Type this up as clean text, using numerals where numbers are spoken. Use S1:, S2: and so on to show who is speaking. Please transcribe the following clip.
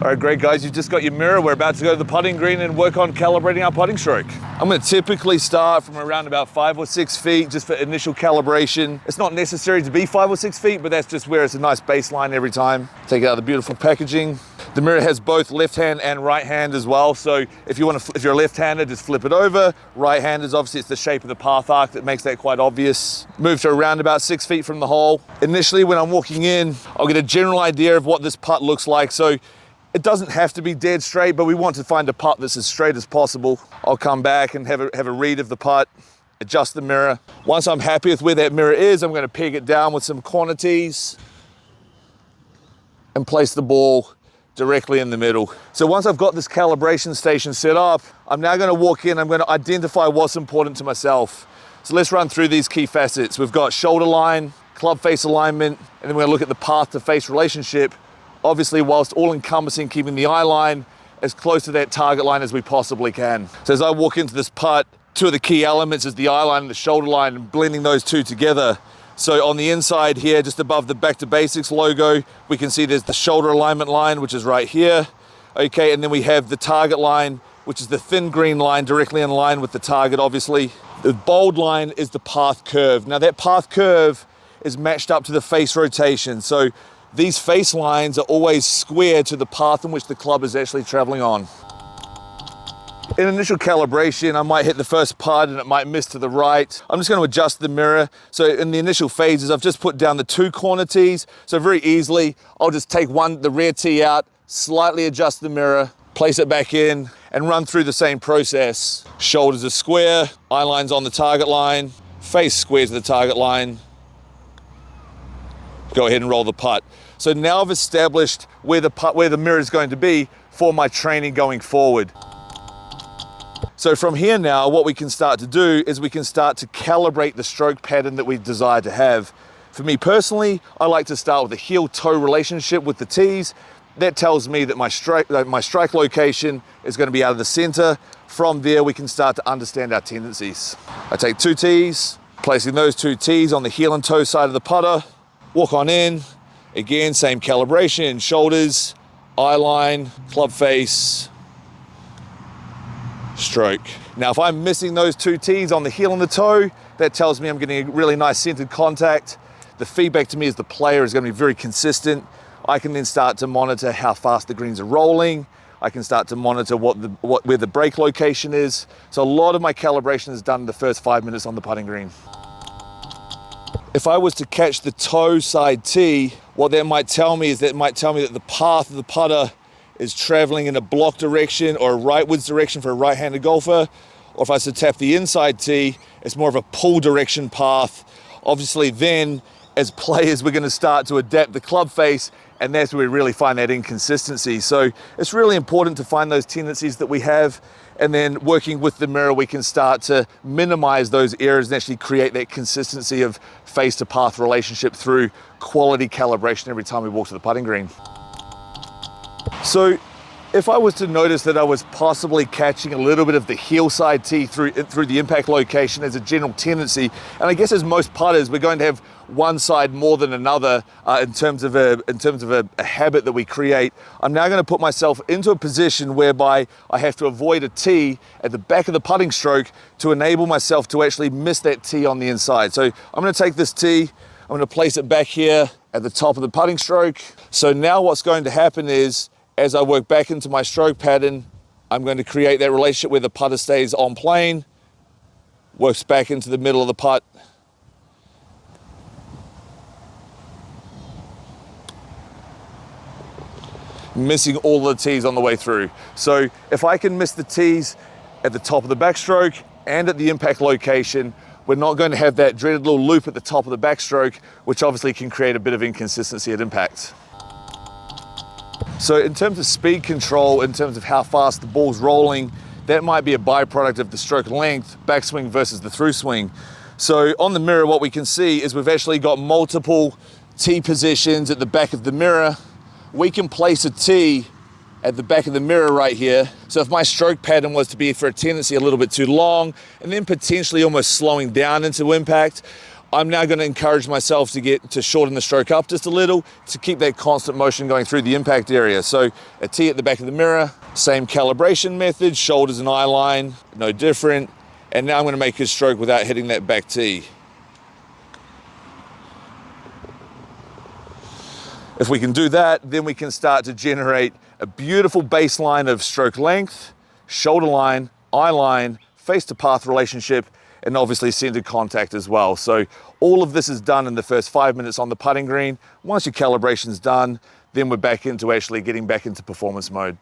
S1: All right, great guys, you've just got your mirror. We're about to go to the putting green and work on calibrating our putting stroke. I'm gonna typically start from around about 5 or 6 feet just for initial calibration. It's not necessary to be 5 or 6 feet, but that's just where it's a nice baseline every time. Take out the beautiful packaging. The mirror has both left hand and right hand as well. So if you're a left-hander, just flip it over. Right-handers, obviously it's the shape of the path arc that makes that quite obvious. Move to around about 6 feet from the hole. Initially, when I'm walking in, I'll get a general idea of what this putt looks like. So it doesn't have to be dead straight, but we want to find a putt that's as straight as possible. I'll come back and have a read of the putt, adjust the mirror. Once I'm happy with where that mirror is, I'm gonna peg it down with some corner tees and place the ball directly in the middle. So once I've got this calibration station set up, I'm now gonna walk in, I'm gonna identify what's important to myself. So let's run through these key facets. We've got shoulder line, club face alignment, and then we're gonna look at the path to face relationship. Obviously, whilst all encompassing, keeping the eye line as close to that target line as we possibly can. So as I walk into this putt, two of the key elements is the eye line and the shoulder line, and blending those two together. So on the inside here, just above the Back to Basics logo, we can see there's the shoulder alignment line, which is right here. Okay, and then we have the target line, which is the thin green line directly in line with the target, obviously. The bold line is the path curve. Now that path curve is matched up to the face rotation. So these face lines are always square to the path in which the club is actually traveling on. In initial calibration, I might hit the first putt and it might miss to the right. I'm just going to adjust the mirror. So in the initial phases, I've just put down the 2 corner tees. So very easily, I'll just take the rear tee out, slightly adjust the mirror, place it back in, and run through the same process. Shoulders are square, eye line's on the target line, face square to the target line. Go ahead and roll the putt. So now I've established where the mirror is going to be for my training going forward. So from here now, what we can start to do is we can start to calibrate the stroke pattern that we desire to have. For me personally, I like to start with a heel-toe relationship with the tees. That tells me that my strike location is going to be out of the center. From there, we can start to understand our tendencies. I take 2 tees, placing those 2 tees on the heel and toe side of the putter, walk on in. Again, same calibration, shoulders, eye line, club face, stroke. Now, if I'm missing those 2 tees on the heel and the toe, that tells me I'm getting a really nice centered contact. The feedback to me as the player is going to be very consistent. I can then start to monitor how fast the greens are rolling. I can start to monitor where the break location is. So a lot of my calibration is done in the first 5 minutes on the putting green. If I was to catch the toe side tee, what that might tell me is that the path of the putter is traveling in a block direction or a rightwards direction for a right-handed golfer. Or if I was to tap the inside tee, it's more of a pull direction path. Obviously then, as players, we're gonna start to adapt the club face, and that's where we really find that inconsistency. So it's really important to find those tendencies that we have, and then working with the mirror, we can start to minimize those errors and actually create that consistency of face to path relationship through quality calibration every time we walk to the putting green. So if I was to notice that I was possibly catching a little bit of the heel side tee through the impact location as a general tendency, and I guess as most putters, we're going to have one side more than another in terms of a habit that we create. I'm now going to put myself into a position whereby I have to avoid a tee at the back of the putting stroke to enable myself to actually miss that tee on the inside. So I'm going to take this tee, I'm going to place it back here at the top of the putting stroke. So now what's going to happen is, as I work back into my stroke pattern, I'm going to create that relationship where the putter stays on plane, works back into the middle of the putt. Missing all the tees on the way through. So if I can miss the tees at the top of the backstroke and at the impact location, we're not going to have that dreaded little loop at the top of the backstroke, which obviously can create a bit of inconsistency at impact. So in terms of speed control, in terms of how fast the ball's rolling, that might be a byproduct of the stroke length, backswing versus the through swing. So on the mirror, what we can see is we've actually got multiple tee positions at the back of the mirror. We can place a tee at the back of the mirror right here. So if my stroke pattern was to be for a tendency a little bit too long and then potentially almost slowing down into impact, I'm now going to encourage myself to shorten the stroke up just a little to keep that constant motion going through the impact area. So a tee at the back of the mirror, same calibration method, shoulders and eye line, no different. And now I'm going to make a stroke without hitting that back tee. If we can do that, then we can start to generate a beautiful baseline of stroke length, shoulder line, eye line, face to path relationship, and obviously centered contact as well. So all of this is done in the first 5 minutes on the putting green. Once your calibration's done, then we're back into actually getting back into performance mode.